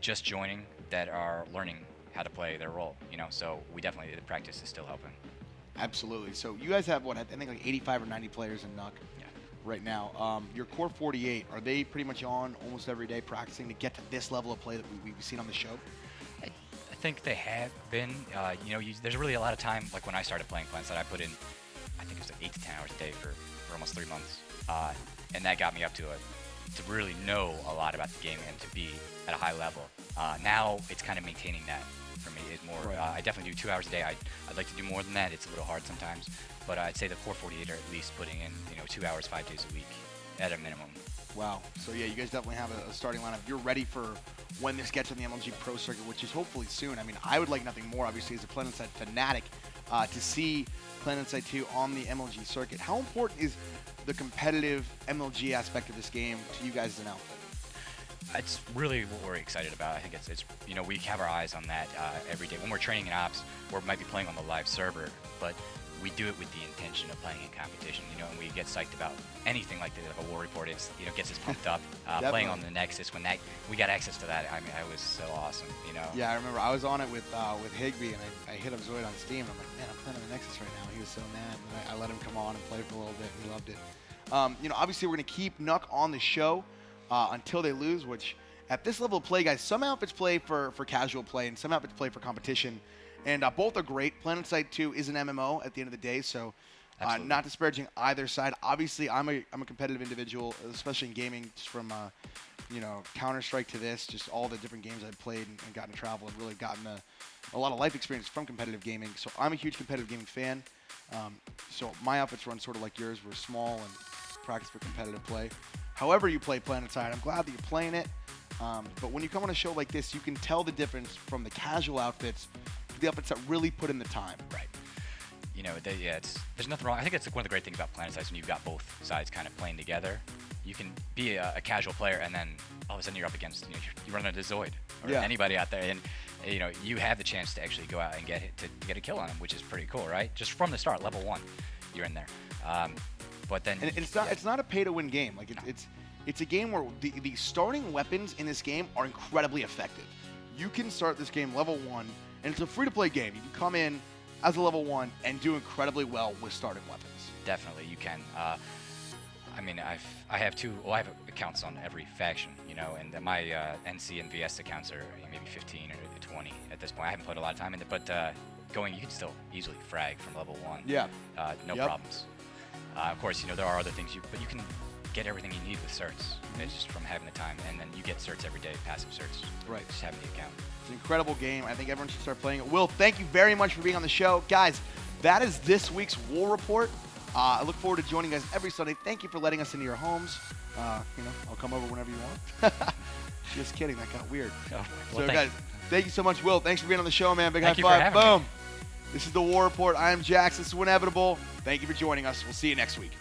just joining that are learning how to play their role. So we definitely, the practice is still helping. Absolutely. So you guys have I think like 85 or 90 players in NUC. Right now. Your core 48, are they pretty much on almost every day practicing to get to this level of play that we've seen on the show? I think they have been. There's really a lot of time, like when I started playing PlanetSide, I put in, I think it was like 8 to 10 hours a day for almost 3 months. And that got me up to really know a lot about the game and to be at a high level. Now it's kind of maintaining that for me is more. Right. I definitely do 2 hours a day. I'd like to do more than that. It's a little hard sometimes. But I'd say the core 48 are at least putting in 2 hours, 5 days a week at a minimum. Wow. So yeah, you guys definitely have a starting lineup. You're ready for when this gets on the MLG Pro Circuit, which is hopefully soon. I mean, I would like nothing more, obviously, as a PlanetSide fanatic, to see PlanetSide 2 on the MLG circuit. How important is the competitive MLG aspect of this game to you guys as an outfit? It's really what we're excited about. I think it's we have our eyes on that every day. When we're training in ops, we might be playing on the live server, but we do it with the intention of playing in competition, and we get psyched about anything like a war report. It's gets us pumped up. Playing on the Nexus when we got access to that, I mean, it was so awesome, Yeah, I remember I was on it with Higby, and I hit up Zoid on Steam. And I'm like, man, I'm playing on the Nexus right now. He was so mad, and I let him come on and play for a little bit. And he loved it. Obviously we're gonna keep NUC on the show until they lose, which at this level of play, guys, some outfits play for casual play, and some outfits play for competition. And both are great. PlanetSide 2 is an MMO at the end of the day, so not disparaging either side. Obviously, I'm a competitive individual, especially in gaming, just from Counter-Strike to this, just all the different games I've played and gotten to travel and really gotten a lot of life experience from competitive gaming. So I'm a huge competitive gaming fan. So my outfits run sort of like yours. We're small and practice for competitive play. However you play Planetside, I'm glad that you're playing it. But when you come on a show like this, you can tell the difference from the casual outfits to the outfits that really put in the time. Right. You know, there's nothing wrong. I think that's like one of the great things about Planetside when you've got both sides kind of playing together. You can be a casual player, and then all of a sudden you're up against, you run into Zoid or anybody out there, and you have the chance to actually go out and get a kill on him, which is pretty cool, right? Just from the start, level 1, you're in there. But then and it's not a pay-to-win game. Like it's a game where the starting weapons in this game are incredibly effective. You can start this game level 1, and it's a free-to-play game. You can come in as a level 1 and do incredibly well with starting weapons. Definitely, you can. I mean, I have accounts on every faction, and my NC and VS accounts are maybe 15 or 20 at this point. I haven't played a lot of time in it, but you can still easily frag from level 1. Yeah. No problems. Of course, there are other things but you can get everything you need with certs. It's just from having the time, and then you get certs every day, passive certs. Right. Just having the account. It's an incredible game. I think everyone should start playing it. Will, thank you very much for being on the show. Guys, that is this week's War Report. I look forward to joining you guys every Sunday. Thank you for letting us into your homes. I'll come over whenever you want. Just kidding. That got weird. Oh, well, guys, thank you so much, Will. Thanks for being on the show, man. Big Thank you high for five. having Boom. This is the War Report. I am Jax. This is Inevitable. Thank you for joining us. We'll see you next week.